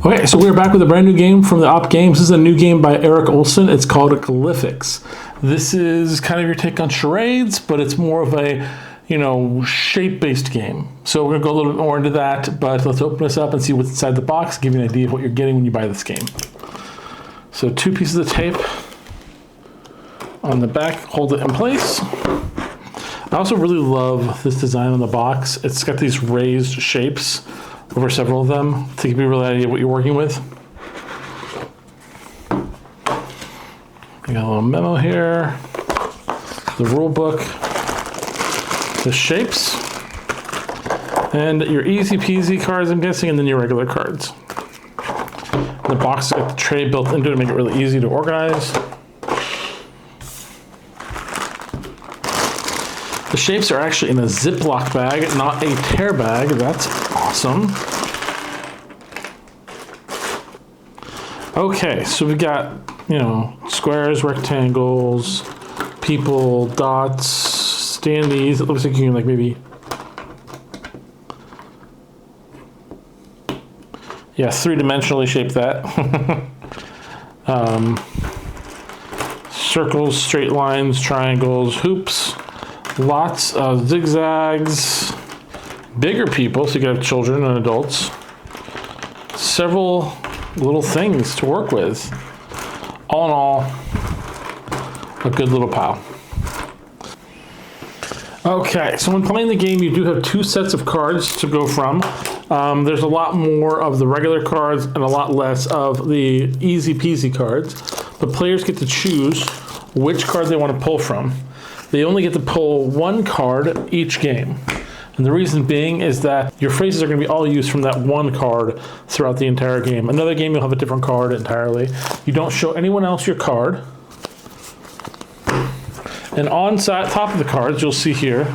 Okay, so we're back with a brand new game from the Op Games. This is a new game by Eric Olson. It's called Glyphics. This is kind of your take on Charades, but it's more of a, shape-based game. So we're gonna go a little bit more into that, but let's open this up and see what's inside the box, give you an idea of what you're getting when you buy this game. So 2 pieces of tape on the back, hold it in place. I also really love this design on the box. It's got these raised shapes over several of them to give you a real idea of what you're working with. I got a little memo here, the rule book, the shapes, and your easy peasy cards, I'm guessing, and then your regular cards. The box has got the tray built into it to make it really easy to organize. The shapes are actually in a Ziploc bag, not a tear bag. That's awesome. Okay, so we got, squares, rectangles, people, dots, standees. It looks like you can maybe, yeah, 3-dimensionally shape that. Circles, straight lines, triangles, hoops. Lots of zigzags, bigger people, so you can have children and adults. Several little things to work with. All in all, a good little pile. Okay, so when playing the game, you do have 2 sets of cards to go from. There's a lot more of the regular cards and a lot less of the easy peasy cards. But players get to choose which card they want to pull from. They only get to pull 1 card each game. And the reason being is that your phrases are going to be all used from that 1 card throughout the entire game. Another game, you'll have a different card entirely. You don't show anyone else your card. And on top of the cards, you'll see here,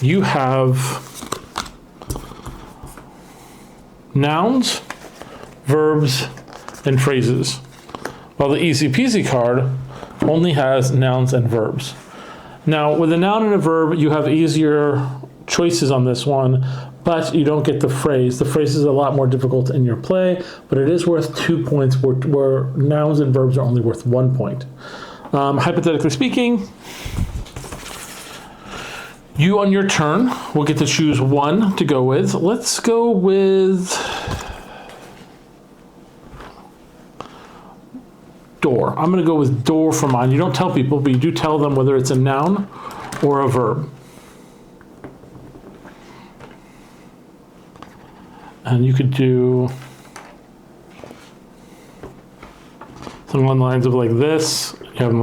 you have nouns, verbs, and phrases. While the easy peasy card only has nouns and verbs. Now, with a noun and a verb, you have easier choices on this one, but you don't get the phrase. The phrase is a lot more difficult in your play, but it is worth 2 points where nouns and verbs are only worth 1 point. Hypothetically speaking, you on your turn will get to choose 1 to go with. Let's go with door. I'm going to go with door for mine. You don't tell people, but you do tell them whether it's a noun or a verb. And you could do something along the lines of this. You have them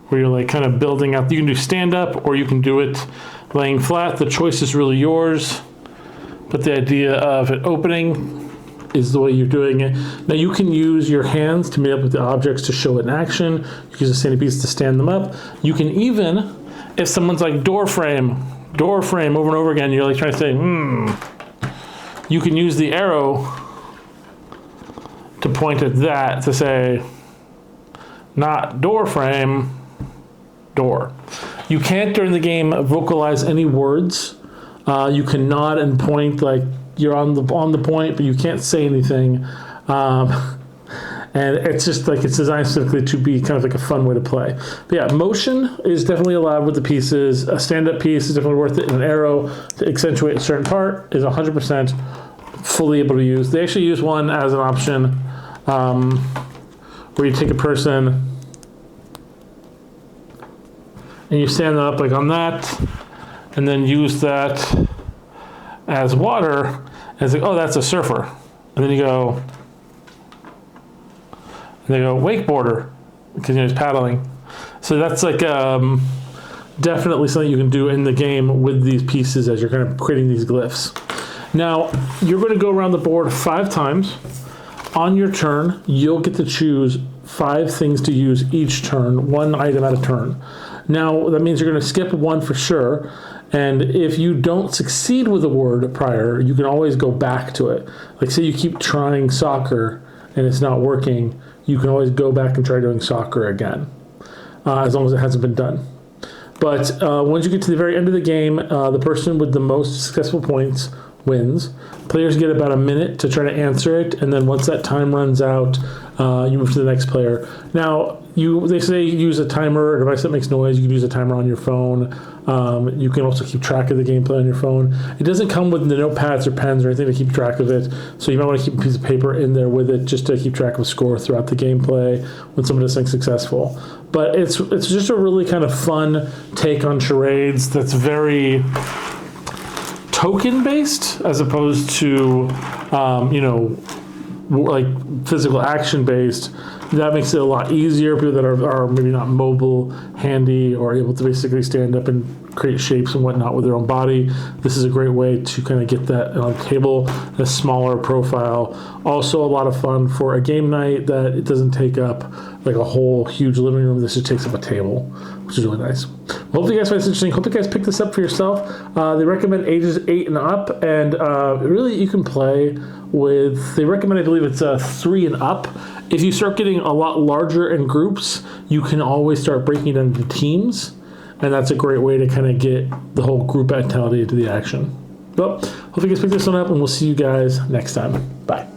where you're kind of building up. You can do stand up or you can do it laying flat. The choice is really yours. But the idea of it opening is the way you're doing it. Now you can use your hands to meet up with the objects to show it in action. You can use a standing piece to stand them up. You can even, if someone's door frame over and over again, you're trying to say, you can use the arrow to point at that to say, not door frame, door. You can't during the game vocalize any words. You can nod and point you're on the point, but you can't say anything. And it's just it's designed specifically to be kind of a fun way to play. But yeah, motion is definitely allowed with the pieces. A stand-up piece is definitely worth it. And an arrow to accentuate a certain part is 100% fully able to use. They actually use one as an option where you take a person and you stand them up on that, and then use that as water, and it's oh, that's a surfer. And then you go, and they go, wakeboarder, because he's paddling. So that's definitely something you can do in the game with these pieces as you're kind of creating these glyphs. Now, you're going to go around the board 5 times. On your turn, you'll get to choose 5 things to use each turn, 1 item at a turn. Now, that means you're going to skip 1 for sure. And if you don't succeed with a word prior, you can always go back to it. Say you keep trying soccer and it's not working, you can always go back and try doing soccer again, as long as it hasn't been done. But once you get to the very end of the game, the person with the most successful points wins. Players get about a minute to try to answer it, and then once that time runs out, you move to the next player. Now, they say use a timer, a device that makes noise. You can use a timer on your phone. You can also keep track of the gameplay on your phone. It doesn't come with the notepads or pens or anything to keep track of it, so you might want to keep a piece of paper in there with it just to keep track of score throughout the gameplay when someone does something successful. But it's just a really kind of fun take on charades that's very token based as opposed to like physical action based. That makes it a lot easier. People that are maybe not mobile, handy, or able to basically stand up and create shapes and whatnot with their own body. This is a great way to kind of get that on the table, a smaller profile. Also a lot of fun for a game night that it doesn't take up like a whole huge living room. This just takes up a table, which is really nice. Well, hopefully you guys find this interesting. Hope you guys pick this up for yourself. They recommend ages 8 and up, and really you can play with, they recommend, I believe it's 3 and up. If you start getting a lot larger in groups, you can always start breaking it into teams, and that's a great way to kind of get the whole group mentality into the action. Well, hope you guys pick this one up, and we'll see you guys next time. Bye.